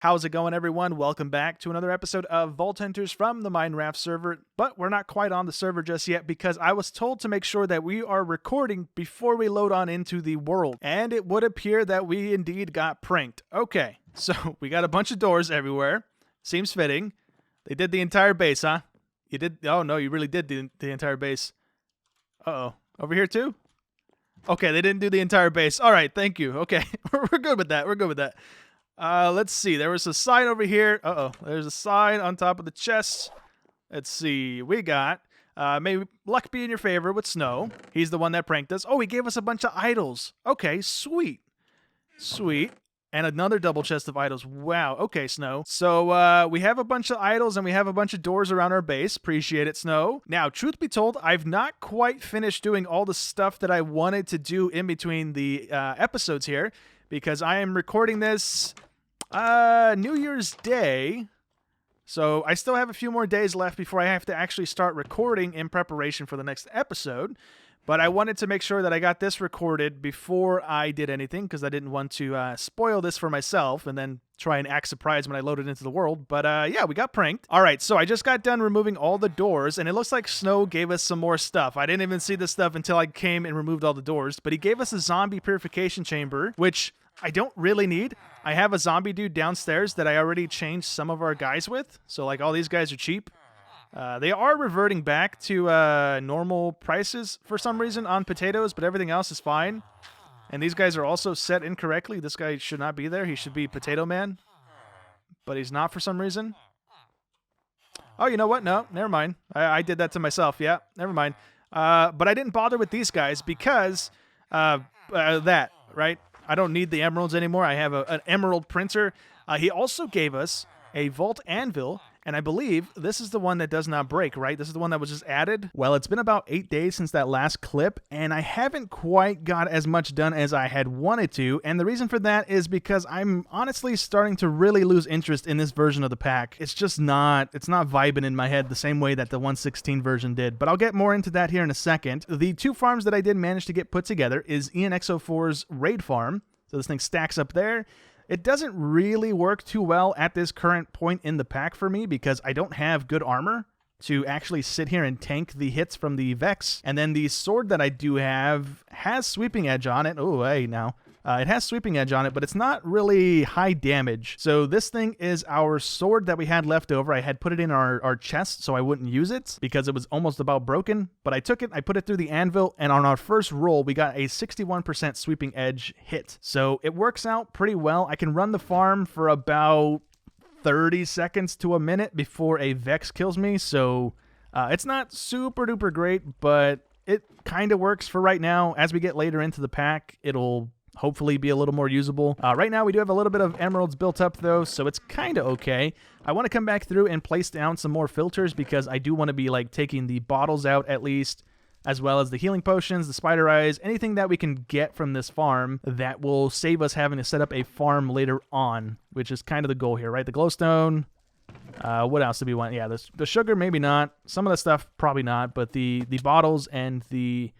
How's it going, everyone? Welcome back to another episode of Vault Hunters from the MineRaft server, but we're not quite on the server just yet because I was told to make sure that we are recording before we load on into the world, and it would appear that we indeed got pranked. Okay, so we got a bunch of doors everywhere. Seems fitting. They did the entire base, huh? You did? Oh, no, you really did the entire base. Uh-oh. Over here, too? Okay, they didn't do the entire base. All right, thank you. Okay, we're good with that. We're good with that. Let's see. There was a sign over here. Uh-oh. There's a sign on top of the chest. Let's see. We got, may luck be in your favor with Snow. He's the one that pranked us. Oh, he gave us a bunch of idols. Okay, sweet. Sweet. And another double chest of idols. Wow. Okay, Snow. So, we have a bunch of idols and we have a bunch of doors around our base. Appreciate it, Snow. Now, truth be told, I've not quite finished doing all the stuff that I wanted to do in between the episodes here because I am recording this New Year's Day, so I still have a few more days left before I have to actually start recording in preparation for the next episode, but I wanted to make sure that I got this recorded before I did anything, because I didn't want to spoil this for myself and then try and act surprised when I load it into the world, but yeah, we got pranked. Alright, so I just got done removing all the doors, and it looks like Snow gave us some more stuff. I didn't even see this stuff until I came and removed all the doors, but he gave us a zombie purification chamber, which I don't really need. I have a zombie dude downstairs that I already changed some of our guys with. So, like, all these guys are cheap. They are reverting back to normal prices for some reason on potatoes, but everything else is fine. And these guys are also set incorrectly. This guy should not be there. He should be Potato Man. But he's not for some reason. Oh, you know what? No, never mind. I did that to myself. Yeah, never mind. But I didn't bother with these guys because that, right? I don't need the emeralds anymore. I have an emerald printer. He also gave us a vault anvil, and I believe this is the one that does not break, right? This is the one that was just added. Well, it's been about 8 days since that last clip, and I haven't quite got as much done as I had wanted to, and the reason for that is because I'm honestly starting to really lose interest in this version of the pack. It's just not, it's not vibing in my head the same way that the 1.16 version did, but I'll get more into that here in a second. The two farms that I did manage to get put together is ENX04's raid farm, so this thing stacks up there. It doesn't really work too well at this current point in the pack for me because I don't have good armor to actually sit here and tank the hits from the Vex. And then the sword that I do have has sweeping edge on it. Oh, hey, now. It has sweeping edge on it, but it's not really high damage. So this thing is our sword that we had left over. I had put it in our chest so I wouldn't use it because it was almost about broken. But I took it, I put it through the anvil, and on our first roll, we got a 61% sweeping edge hit. So it works out pretty well. I can run the farm for about 30 seconds to a minute before a Vex kills me. So it's not super duper great, but it kind of works for right now. As we get later into the pack, it'll hopefully be a little more usable. Right now we do have a little bit of emeralds built up though, so it's kind of okay. I want to come back through and place down some more filters because I do want to be like taking the bottles out at least, as well as the healing potions, the spider eyes, anything that we can get from this farm that will save us having to set up a farm later on, which is kind of the goal here, right? The glowstone. What else do we want? Yeah, the sugar, maybe not. Some of the stuff, probably not, but the bottles and the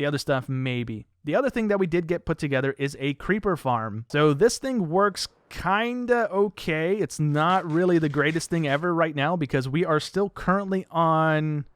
other stuff, maybe. The other thing that we did get put together is a creeper farm. So this thing works kinda okay. It's not really the greatest thing ever right now because we are still currently on...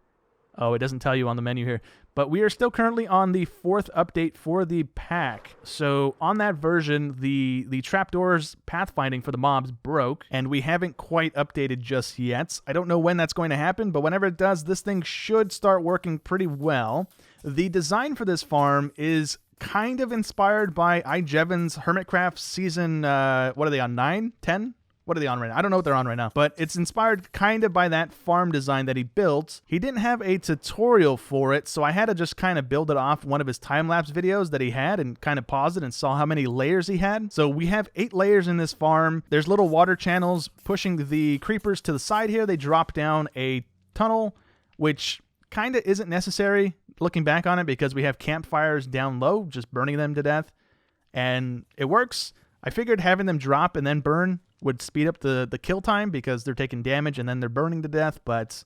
Oh, it doesn't tell you on the menu here. But we are still currently on the 4th update for the pack. So on that version, the trapdoors pathfinding for the mobs broke, and we haven't quite updated just yet. I don't know when that's going to happen, but whenever it does, this thing should start working pretty well. The design for this farm is kind of inspired by iJevan's Hermitcraft season, what are they on, 9? 10? What are they on right now? I don't know what they're on right now, but it's inspired kind of by that farm design that he built. He didn't have a tutorial for it, so I had to just kind of build it off one of his time-lapse videos that he had and kind of pause it and saw how many layers he had. So we have 8 layers in this farm. There's little water channels pushing the creepers to the side here. They drop down a tunnel, which kind of isn't necessary looking back on it because we have campfires down low, just burning them to death, and it works. I figured having them drop and then burn would speed up the kill time because they're taking damage and then they're burning to death, but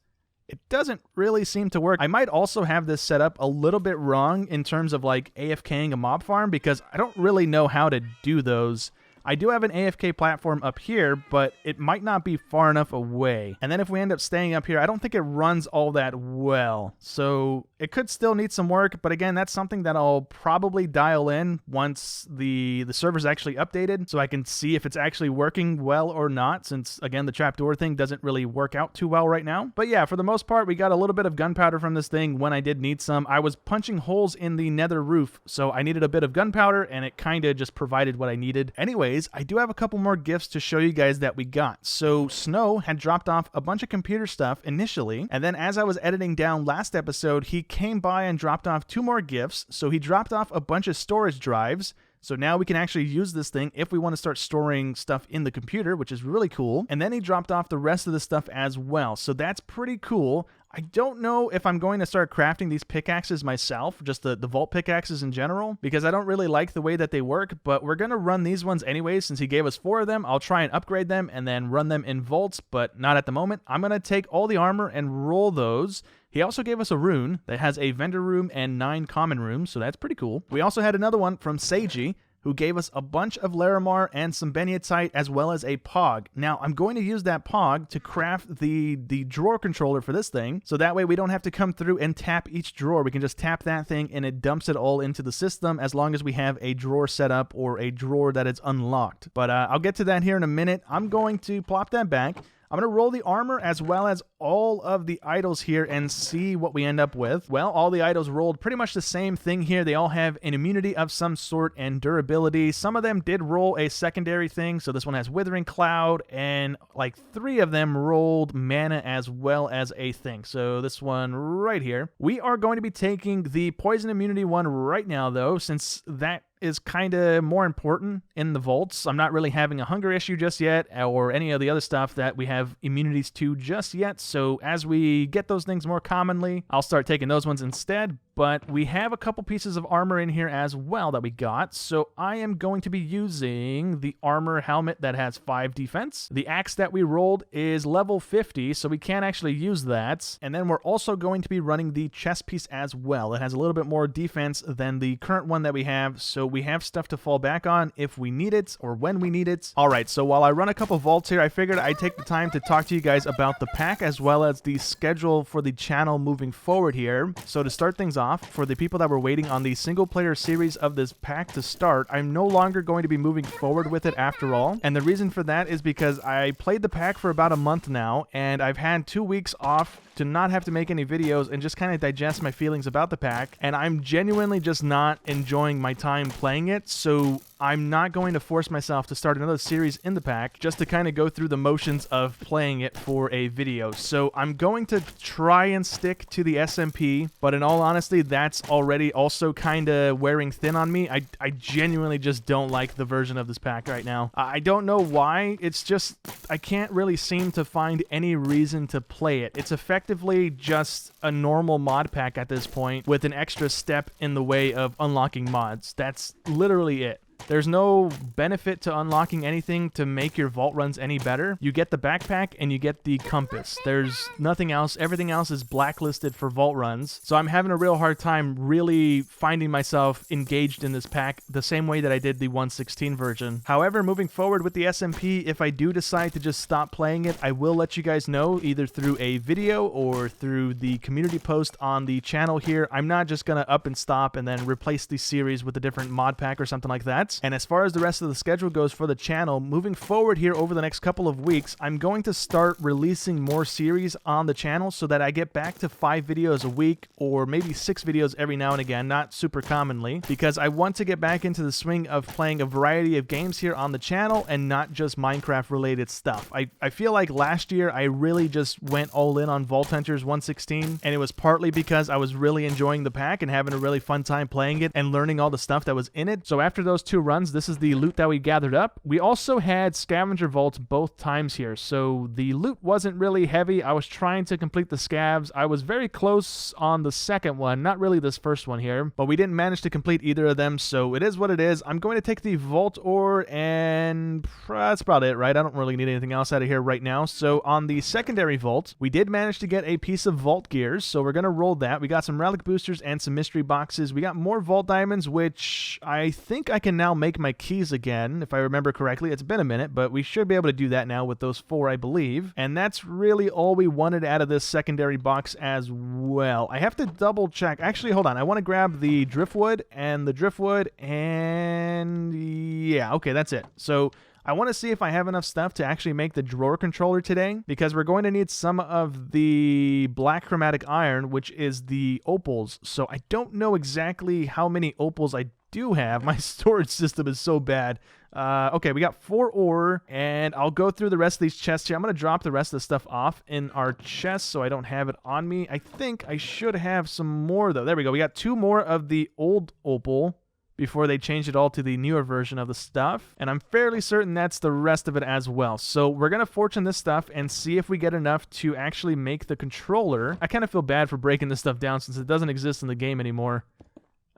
it doesn't really seem to work. I might also have this set up a little bit wrong in terms of like AFKing a mob farm because I don't really know how to do those. I do have an AFK platform up here, but it might not be far enough away. And then if we end up staying up here, I don't think it runs all that well. So it could still need some work, but again, that's something that I'll probably dial in once the server's actually updated, so I can see if it's actually working well or not, since again, the trapdoor thing doesn't really work out too well right now. But yeah, for the most part, we got a little bit of gunpowder from this thing when I did need some. I was punching holes in the nether roof, so I needed a bit of gunpowder, and it kind of just provided what I needed. Anyways, I do have a couple more gifts to show you guys that we got. So Snow had dropped off a bunch of computer stuff initially, and then as I was editing down last episode, he came by and dropped off 2 more gifts. So he dropped off a bunch of storage drives. So now we can actually use this thing if we want to start storing stuff in the computer, which is really cool. And then he dropped off the rest of the stuff as well. So that's pretty cool. I don't know if I'm going to start crafting these pickaxes myself, just the vault pickaxes in general, because I don't really like the way that they work, but we're going to run these ones anyway. Since he gave us 4 of them, I'll try and upgrade them and then run them in vaults, but not at the moment. I'm going to take all the armor and roll those. He also gave us a rune that has a vendor room and 9 common rooms, so that's pretty cool. We also had another one from Seiji, who gave us a bunch of Larimar and some Beniatite, as well as a Pog. Now, I'm going to use that Pog to craft the drawer controller for this thing, so that way we don't have to come through and tap each drawer. We can just tap that thing, and it dumps it all into the system, as long as we have a drawer set up or a drawer that is unlocked. But I'll get to that here in a minute. I'm going to plop that back. I'm going to roll the armor as well as all of the idols here and see what we end up with. Well, all the idols rolled pretty much the same thing here. They all have an immunity of some sort and durability. Some of them did roll a secondary thing. So this one has Withering Cloud, and like 3 of them rolled mana as well as a thing. So this one right here. We are going to be taking the poison immunity one right now, though, since that is kind of more important in the vaults. I'm not really having a hunger issue just yet, or any of the other stuff that we have immunities to just yet. So as we get those things more commonly, I'll start taking those ones instead. But we have a couple pieces of armor in here as well that we got. So I am going to be using the armor helmet that has 5 defense. The axe that we rolled is level 50, so we can't actually use that. And then we're also going to be running the chest piece as well. It has a little bit more defense than the current one that we have, so we have stuff to fall back on if we need it or when we need it. All right, so while I run a couple vaults here, I figured I'd take the time to talk to you guys about the pack as well as the schedule for the channel moving forward here. So to start things off, for the people that were waiting on the single player series of this pack to start, I'm no longer going to be moving forward with it after all. And the reason for that is because I played the pack for about a month now, and I've had 2 weeks off to not have to make any videos and just kind of digest my feelings about the pack, and I'm genuinely just not enjoying my time playing it. So I'm not going to force myself to start another series in the pack just to kind of go through the motions of playing it for a video. So I'm going to try and stick to the SMP, but in all honesty, that's already also kind of wearing thin on me. I genuinely just don't like the version of this pack right now. I don't know why. It's just I can't really seem to find any reason to play it. It's effectively just a normal mod pack at this point with an extra step in the way of unlocking mods. That's literally it. There's no benefit to unlocking anything to make your vault runs any better. You get the backpack and you get the compass. There's nothing else. Everything else is blacklisted for vault runs. So I'm having a real hard time really finding myself engaged in this pack the same way that I did the 1.16 version. However, moving forward with the SMP, if I do decide to just stop playing it, I will let you guys know either through a video or through the community post on the channel here. I'm not just going to up and stop and then replace the series with a different mod pack or something like that. And as far as the rest of the schedule goes for the channel, moving forward here over the next couple of weeks, I'm going to start releasing more series on the channel so that I get back to 5 videos a week, or maybe 6 videos every now and again, not super commonly, because I want to get back into the swing of playing a variety of games here on the channel and not just Minecraft related stuff. I feel like last year I really just went all in on Vault Hunters 1.16, and it was partly because I was really enjoying the pack and having a really fun time playing it and learning all the stuff that was in it. So after those 2 runs, this is the loot that we gathered up. We also had scavenger vaults both times here, so the loot wasn't really heavy. I was trying to complete the scavs. I was very close on the second one, not really this first one here, but we didn't manage to complete either of them, so it is what it is. I'm going to take the vault ore, and that's about it, right? I don't really need anything else out of here right now. So on the secondary vault, we did manage to get a piece of vault gears, so we're going to roll that. We got some relic boosters and some mystery boxes. We got more vault diamonds, which I think I can now now make my keys again, if I remember correctly. It's been a minute, but we should be able to do that now with those 4, I believe. And that's really all we wanted out of this secondary box as well. I have to double check. Actually, hold on. I want to grab the driftwood and yeah, okay, that's it. So I want to see if I have enough stuff to actually make the drawer controller today, because we're going to need some of the black chromatic iron, which is the opals. So I don't know exactly how many opals I do have. My storage system is so bad. Okay, we got 4 ore, and I'll go through the rest of these chests here. I'm going to drop the rest of the stuff off in our chest so I don't have it on me. I think I should have some more, though. There we go. We got 2 more of the old opal before they changed it all to the newer version of the stuff. And I'm fairly certain that's the rest of it as well. So we're going to fortune this stuff and see if we get enough to actually make the controller. I kind of feel bad for breaking this stuff down since it doesn't exist in the game anymore.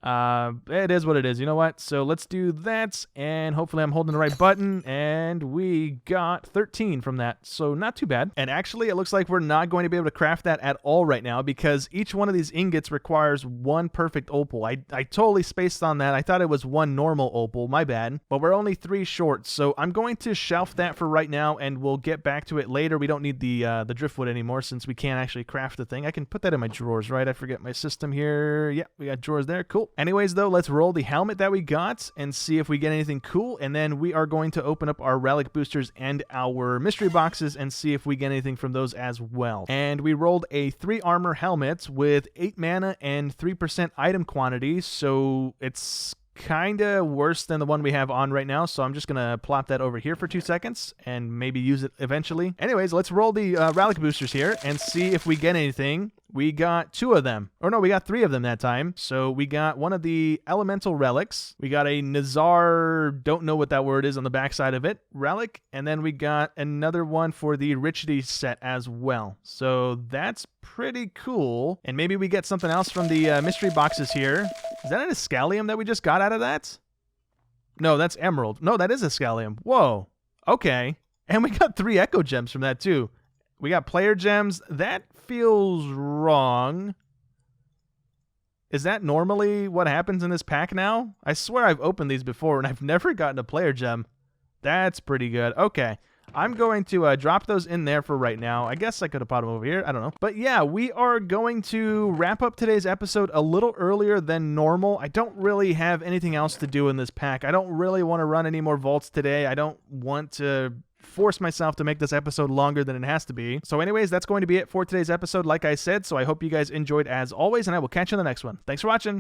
It is what it is. You know what? So let's do that, and hopefully I'm holding the right button, and we got 13 from that, so not too bad. And actually, it looks like we're not going to be able to craft that at all right now, because each one of these ingots requires 1 perfect opal. I totally spaced on that. I thought it was 1 normal opal. My bad. But we're only 3 short, so I'm going to shelf that for right now, and we'll get back to it later. We don't need the driftwood anymore since we can't actually craft the thing. I can put that in my drawers, right? I forget my system here. Yeah, we got drawers there. Cool. Anyways, though, let's roll the helmet that we got and see if we get anything cool, and then we are going to open up our relic boosters and our mystery boxes and see if we get anything from those as well. And we rolled a 3 armor helmet with 8 mana and 3% item quantity, so it's kind of worse than the one we have on right now, so I'm just gonna plop that over here for 2 seconds and maybe use it eventually. Anyways, let's roll the relic boosters here and see if we get anything. We got 2 of them. Or no, we got 3 of them that time. So we got one of the elemental relics. We got a Nazar, don't know what that word is on the backside of it, relic. And then we got another one for the Richity set as well. So that's pretty cool. And maybe we get something else from the mystery boxes here. Is that an Escalium that we just got out of that? No, that's Emerald. No, that is Escalium. Whoa. Okay. And we got 3 Echo Gems from that too. We got player gems. That feels wrong. Is that normally what happens in this pack now? I swear I've opened these before and I've never gotten a player gem. That's pretty good. Okay. I'm going to drop those in there for right now. I guess I could have put them over here. I don't know. But yeah, we are going to wrap up today's episode a little earlier than normal. I don't really have anything else to do in this pack. I don't really want to run any more vaults today. I don't want to force myself to make this episode longer than it has to be. So anyways, that's going to be it for today's episode, like I said. So I hope you guys enjoyed as always, and I will catch you in the next one. Thanks for watching.